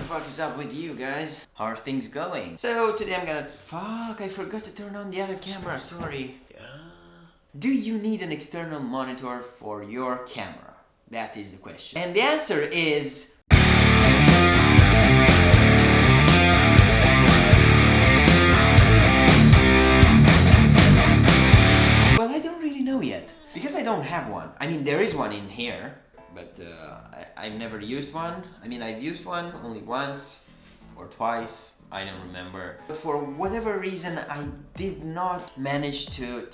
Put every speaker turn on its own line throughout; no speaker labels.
fuck is up with you guys? How are things going? So today I'm gonna... Fuck, I forgot to turn on the other camera, sorry. Do you need an external monitor for your camera? That is the question. And the answer is... well, I don't really know yet. Because I don't have one. I mean, there is one in here. But I've never used one. I mean, I've used one only once or twice. I don't remember. But for whatever reason, I did not manage to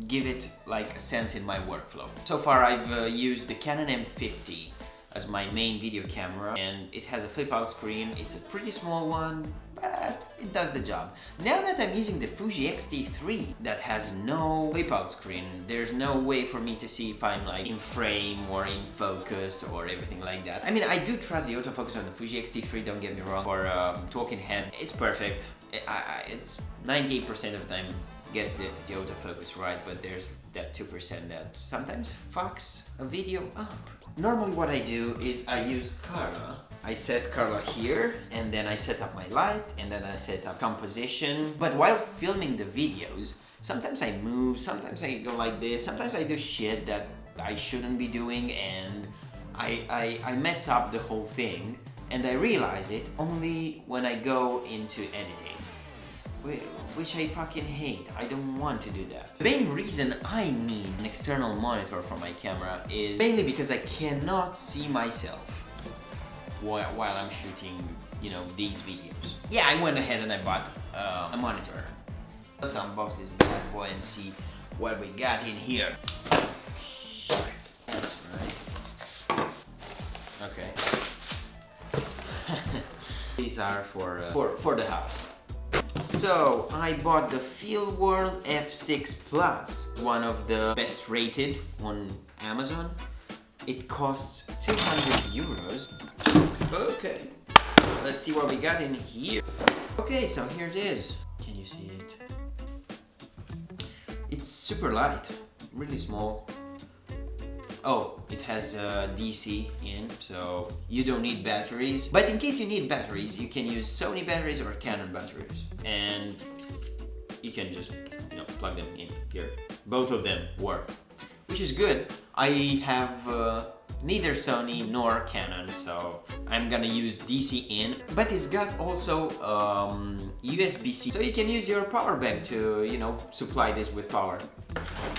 give it like a sense in my workflow. So far, I've used the Canon M50 as my main video camera, and it has a flip-out screen. It's a pretty small one, but it does the job. Now that I'm using the Fuji X-T3 that has no flip-out screen, there's no way for me to see if I'm like in frame or in focus or everything like that. I mean, I do trust the autofocus on the Fuji X-T3, don't get me wrong. For talking head, it's perfect. It's 98% of the time gets the autofocus right, but there's that 2% that sometimes fucks a video up. Normally what I do is I use Carla. I set Carla here, and then I set up my light, and then I set up composition. But while filming the videos, sometimes I move, sometimes I go like this, sometimes I do shit that I shouldn't be doing, and I mess up the whole thing, and I realize it only when I go into editing. Which I fucking hate. I don't want to do that. The main reason I need an external monitor for my camera is mainly because I cannot see myself while I'm shooting, you know, these videos. Yeah, I went ahead and I bought a monitor. Let's unbox this bad boy and see what we got in here. Shit, that's right. Okay. These are for the house. So, I bought the FeelWorld F6 Plus, one of the best rated on Amazon. It costs 200 euros. Okay, let's see what we got in here. Okay, so here it is. Can you see it? It's super light, really small. Oh, it has DC in, so you don't need batteries. But in case you need batteries, you can use Sony batteries or Canon batteries. And you can just, you know, plug them in here. Both of them work, which is good. I have neither Sony nor Canon, so I'm gonna use DC in. But it's got also USB-C, so you can use your power bank to, you know, supply this with power.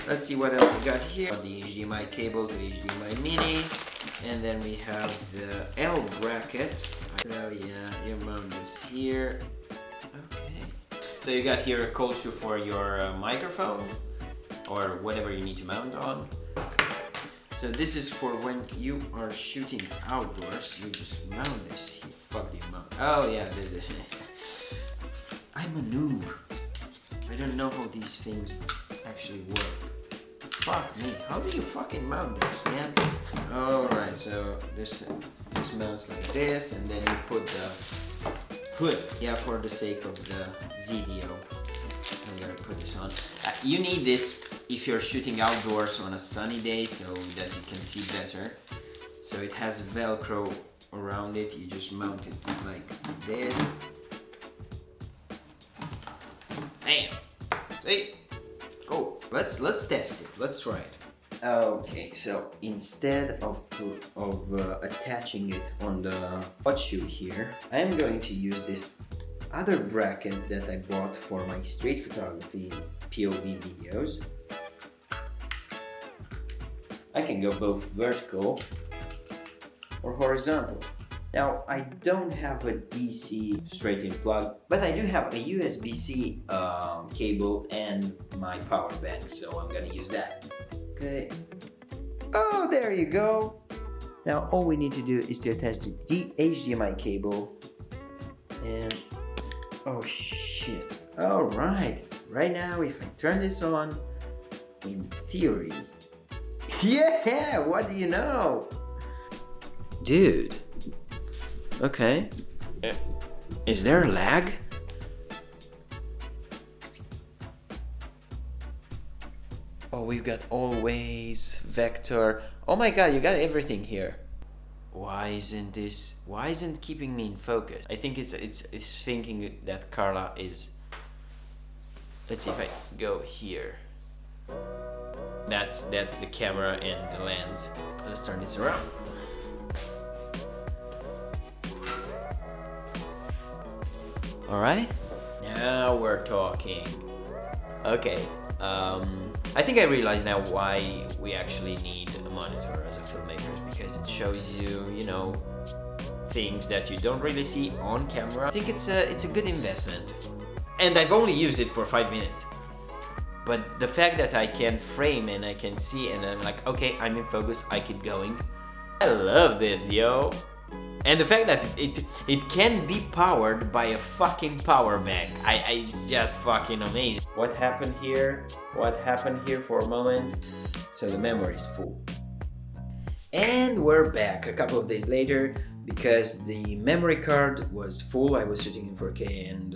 Let's see what else we got here. The HDMI cable to HDMI mini, and then we have the L bracket. So yeah, you mount this here. Okay. So you got here a cold shoe for your microphone or whatever you need to mount on. So this is for when you are shooting outdoors. You just mount this here. Fuck the amount. Oh yeah, I'm a noob. I don't know how these things actually work. Fuck me, how do you fucking mount this, man? Alright, so this mounts like this, and then you put the hood. Yeah, for the sake of the video, I'm gonna put this on. You need this if you're shooting outdoors on a sunny day so that you can see better. So it has Velcro around it, you just mount it like this. Bam! See? Go! Let's test it. Let's try it. Okay, so instead of attaching it on the hot shoe here, I'm going to use this other bracket that I bought for my street photography POV videos. I can go both vertical or horizontal. Now, I don't have a DC straight-in plug, but I do have a USB-C cable and my power bank, so I'm gonna use that. Okay. Oh, there you go. Now, all we need to do is to attach the HDMI cable and... oh shit. Alright. Right now, if I turn this on, in theory... yeah, what do you know? Dude. Okay. Is there a lag? Oh, we've got always, vector. Oh my god, you got everything here. why isn't keeping me in focus? I think it's thinking that Carla is, let's see if I go here. That's the camera and the lens. Let's turn this around. All right, now we're talking. Okay, I think I realize now why we actually need a monitor as a filmmaker, because it shows you, you know, things that you don't really see on camera. I think it's a good investment, and I've only used it for 5 minutes. But the fact that I can frame and I can see and I'm like, okay, I'm in focus, I keep going. I love this, yo. And the fact that it can be powered by a fucking power bank. It's just fucking amazing. What happened here? What happened here for a moment? So the memory is full. And we're back a couple of days later because the memory card was full. I was shooting in 4K and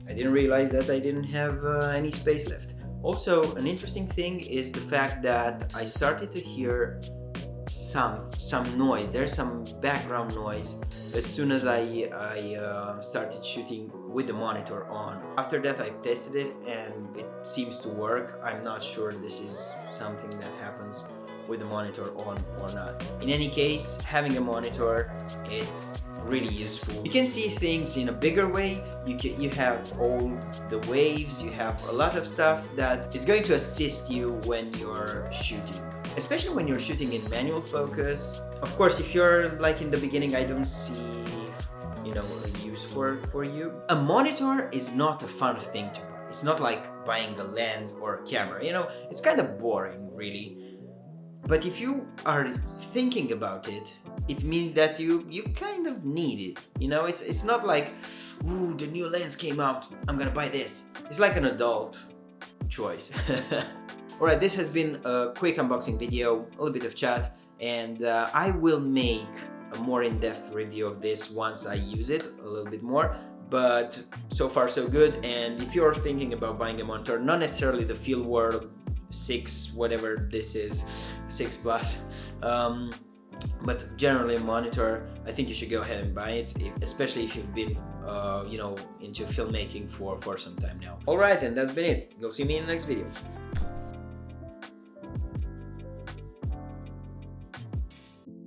I didn't realize that I didn't have any space left. Also, an interesting thing is the fact that I started to hear some noise. There's some background noise as soon as I started shooting with the monitor on. After that, I've tested it and it seems to work. I'm not sure this is something that happens with the monitor on or not. In any case, having a monitor, it's really useful. You can see things in a bigger way. You have all the waves, you have a lot of stuff that is going to assist you when you're shooting. Especially when you're shooting in manual focus. Of course, if you're like in the beginning, I don't see, you know, a use for you. A monitor is not a fun thing to buy. It's not like buying a lens or a camera, you know, it's kind of boring really. But if you are thinking about it, it means that you kind of need it. You know, it's not like, ooh, the new lens came out, I'm gonna buy this. It's like an adult choice. Alright, this has been a quick unboxing video, a little bit of chat, and I will make a more in-depth review of this once I use it a little bit more. But so far so good, and if you're thinking about buying a monitor, not necessarily the FeelWorld 6, whatever this is, 6 Plus, but generally a monitor, I think you should go ahead and buy it, especially if you've been you know, into filmmaking for some time now. Alright, and that's been it. Go see me in the next video.